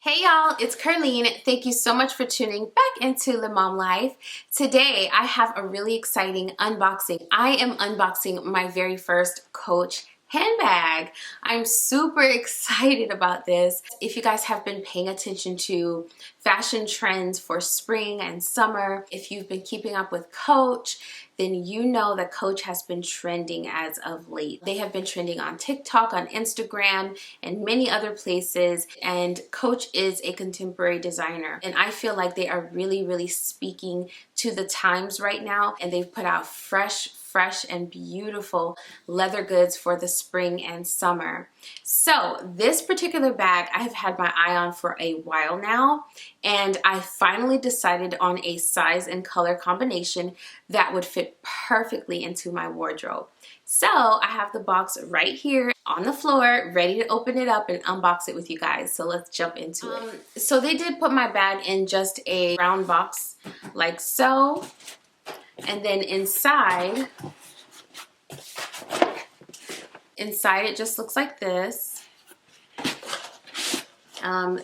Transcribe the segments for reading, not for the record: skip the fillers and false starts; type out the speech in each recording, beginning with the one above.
Hey y'all, it's Ker-Leen. Thank you so much for tuning back into Lemomlife. Today I have a really exciting unboxing. I am unboxing my very first Coach handbag. I'm super excited about this. If you guys have been paying attention to fashion trends for spring and summer, if you've been keeping up with Coach, then you know that Coach has been trending as of late. They have been trending on TikTok, on Instagram, and many other places, and Coach is a contemporary designer, and I feel like they are really speaking to the times right now, and they've put out fresh and beautiful leather goods for the spring and summer. So this particular bag I have had my eye on for a while now, and I finally decided on a size and color combination that would fit perfectly into my wardrobe. So I have the box right here on the floor, ready to open it up and unbox it with you guys. So let's jump into it. So they did put my bag in just a round box like so. And then inside it just looks like this.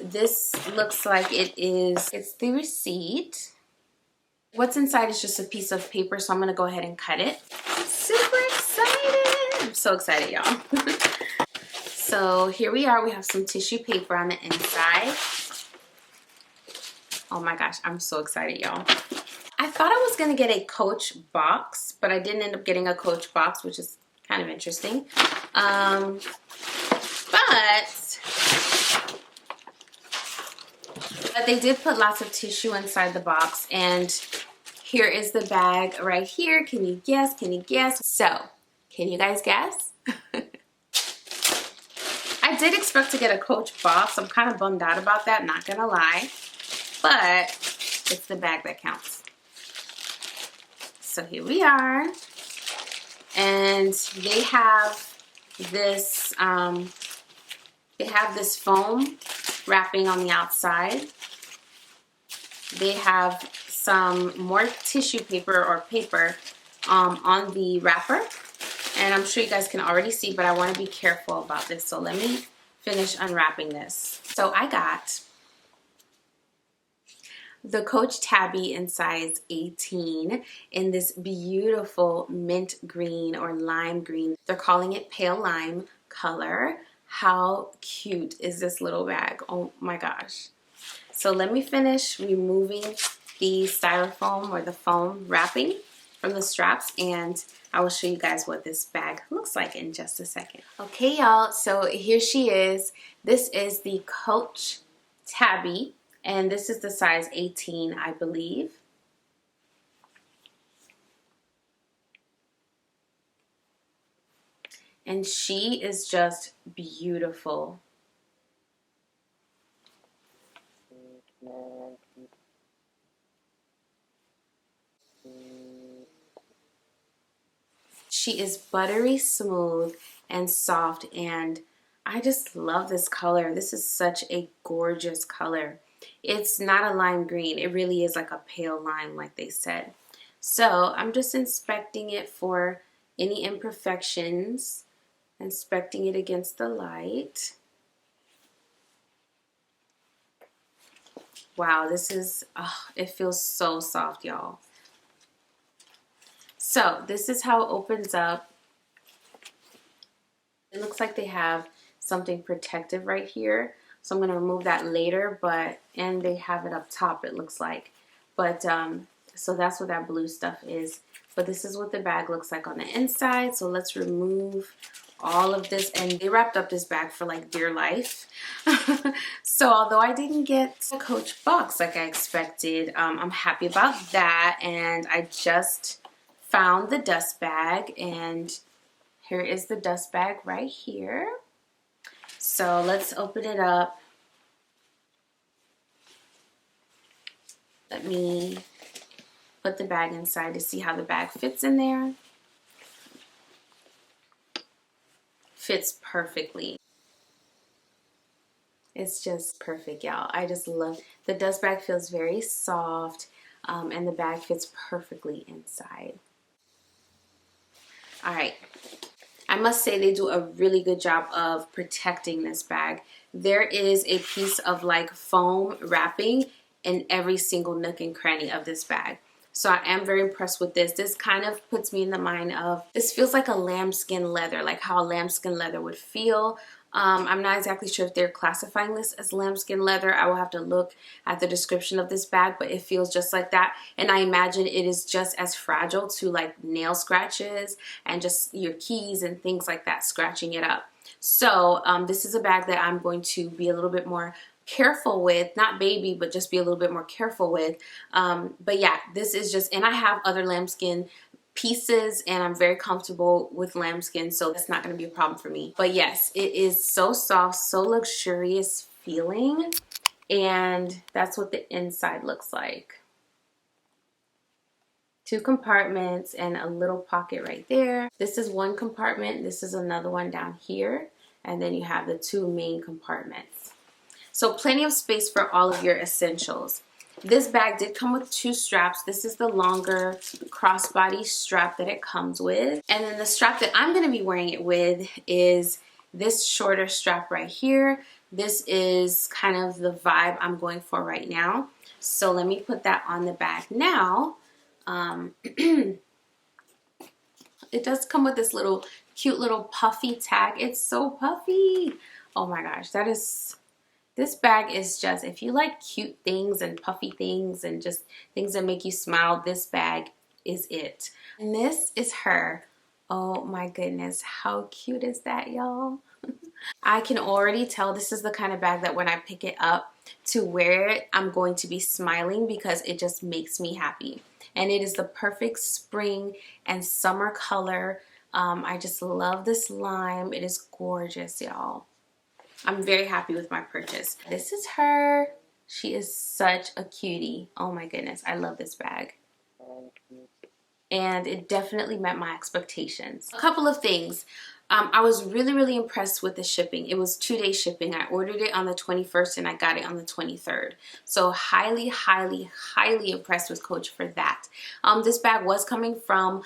This looks like it's the receipt. What's inside is just a piece of paper, so I'm gonna go ahead and cut it. Super excited! I'm so excited, y'all. So here we are, we have some tissue paper on the inside. Oh my gosh, I'm so excited, y'all. I thought I was gonna get a Coach box, but I didn't end up getting a Coach box, which is kind of interesting. But they did put lots of tissue inside the box, and here is the bag right here. Can you guess? Can you guess? So, can you guys guess? I did expect to get a Coach box. I'm kind of bummed out about that, not gonna lie. But it's the bag that counts. So here we are, and they have this foam wrapping on the outside. They have some more tissue paper or paper on the wrapper, and I'm sure you guys can already see, but I want to be careful about this. So let me finish unwrapping this. So I got the Coach Tabby in size 18 in this beautiful mint green or lime green. They're calling it pale lime color. How cute is this little bag? Oh my gosh. So let me finish removing the styrofoam or the foam wrapping from the straps, and I will show you guys what this bag looks like in just a second. Okay, y'all, so here she is. This is the Coach Tabby, and this is the size 18, I believe. And she is just beautiful. She is buttery smooth and soft, and I just love this color. This is such a gorgeous color. It's not a lime green. It really is like a pale lime, like they said. So I'm just inspecting it for any imperfections, inspecting it against the light. Wow, this is, it feels so soft, y'all. So this is how it opens up. It looks like they have something protective right here. So I'm going to remove that later, and they have it up top, it looks like. But, so that's what that blue stuff is. But this is what the bag looks like on the inside. So let's remove all of this. And they wrapped up this bag for like dear life. So although I didn't get a Coach box like I expected, I'm happy about that. And I just found the dust bag, and here is the dust bag right here. So let's open it up. Let me put the bag inside to see how the bag fits in there. Fits perfectly. It's just perfect, y'all. I just love the dust bag. Feels very soft, and the bag fits perfectly inside. All right, I must say they do a really good job of protecting this bag. There is a piece of like foam wrapping in every single nook and cranny of this bag. So I am very impressed with this. This kind of puts me in the mind of, this feels like a lambskin leather, like how lambskin leather would feel. I'm not exactly sure if they're classifying this as lambskin leather. I will have to look at the description of this bag, but it feels just like that. And I imagine it is just as fragile to like nail scratches and just your keys and things like that, scratching it up. So this is a bag that I'm going to be a little bit more careful with, not baby, but just be a little bit more careful with. But yeah, this is just, and I have other lambskin pieces and I'm very comfortable with lambskin, so that's not going to be a problem for me. But yes, it is so soft, so luxurious feeling, and that's what the inside looks like. 2 compartments and a little pocket right there. This is one compartment, this is another one down here, and then you have the 2 main compartments. So plenty of space for all of your essentials. This bag did come with 2 straps. This is the longer crossbody strap that it comes with. And then the strap that I'm going to be wearing it with is this shorter strap right here. This is kind of the vibe I'm going for right now. So let me put that on the bag now. It does come with this little cute little puffy tag. It's so puffy. Oh my gosh, this bag is just, if you like cute things and puffy things and just things that make you smile, this bag is it. And this is her. Oh my goodness, how cute is that, y'all? I can already tell this is the kind of bag that when I pick it up to wear it, I'm going to be smiling because it just makes me happy. And it is the perfect spring and summer color. I just love this lime. It is gorgeous, y'all. I'm very happy with my purchase. This is her. She is such a cutie. Oh my goodness, I love this bag. And it definitely met my expectations. A couple of things. I was really impressed with the shipping. It was 2-day shipping. I ordered it on the 21st and I got it on the 23rd. So highly impressed with Coach for that. This bag was coming from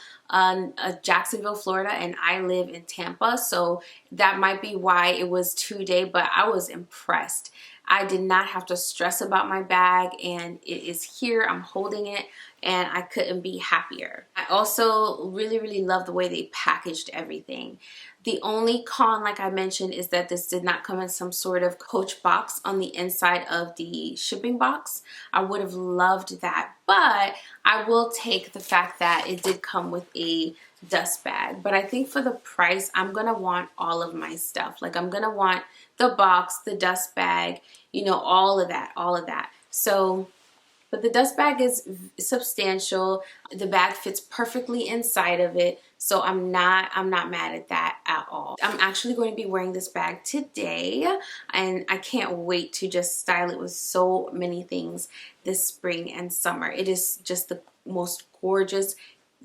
Jacksonville, Florida, and I live in Tampa. So that might be why it was 2-day, but I was impressed. I did not have to stress about my bag, and it is here. I'm holding it, and I couldn't be happier. I also really love the way they packaged everything. The only con, like I mentioned, is that this did not come in some sort of Coach box on the inside of the shipping box. I would have loved that, but I will take the fact that it did come with a dust bag. But I think for the price, I'm gonna want all of my stuff. Like, I'm gonna want the box, the dust bag, you know, all of that. So, but the dust bag is substantial. The bag fits perfectly inside of it. So I'm not mad at that at all. I'm actually going to be wearing this bag today, and I can't wait to just style it with so many things this spring and summer. It is just the most gorgeous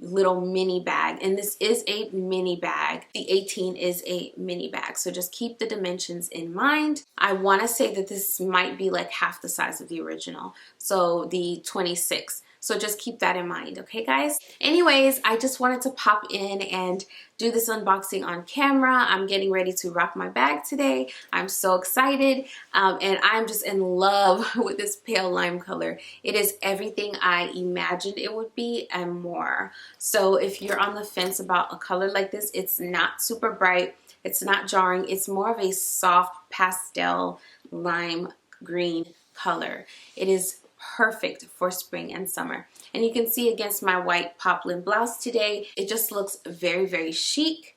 little mini bag, and this is a mini bag. The 18 is a mini bag, so just keep the dimensions in mind. I want to say that this might be like half the size of the original, so the 26. So just keep that in mind, okay guys? Anyways, I just wanted to pop in and do this unboxing on camera. I'm getting ready to rock my bag today. I'm so excited, and I'm just in love with this pale lime color. It is everything I imagined it would be and more. So if you're on the fence about a color like this, it's not super bright, it's not jarring, it's more of a soft pastel lime green color. It is perfect for spring and summer. And you can see against my white poplin blouse today, it just looks very chic,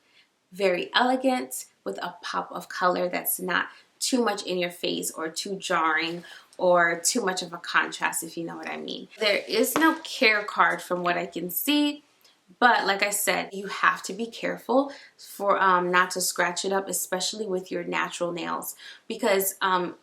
very elegant, with a pop of color that's not too much in your face or too jarring or too much of a contrast, if you know what I mean. There is no care card from what I can see, but like I said, you have to be careful for not to scratch it up, especially with your natural nails, because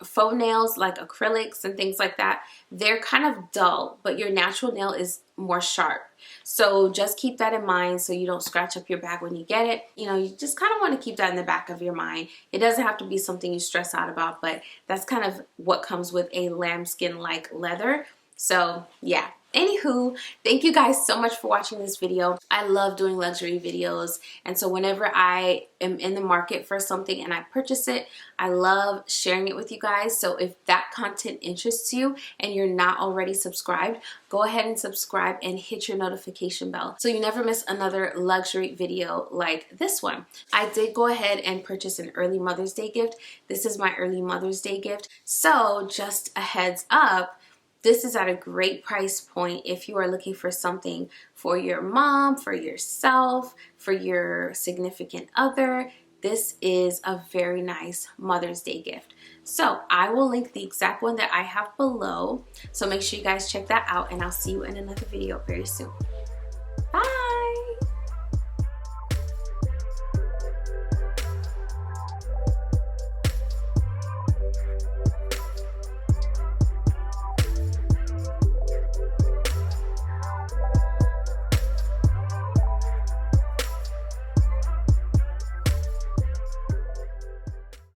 faux nails like acrylics and things like that, they're kind of dull, but your natural nail is more sharp. So just keep that in mind so you don't scratch up your bag when you get it. You know, you just kind of want to keep that in the back of your mind. It doesn't have to be something you stress out about, but that's kind of what comes with a lambskin-like leather. So yeah, Anywho, thank you guys so much for watching this video. I love doing luxury videos, and so whenever I am in the market for something and I purchase it, I love sharing it with you guys. So if that content interests you and you're not already subscribed, go ahead and subscribe and hit your notification bell so you never miss another luxury video like this one. I did go ahead and purchase an early Mother's Day gift. This is my early Mother's Day gift. So just a heads up, this is at a great price point if you are looking for something for your mom, for yourself, for your significant other. This is a very nice Mother's Day gift. So I will link the exact one that I have below. So make sure you guys check that out, and I'll see you in another video very soon. Bye.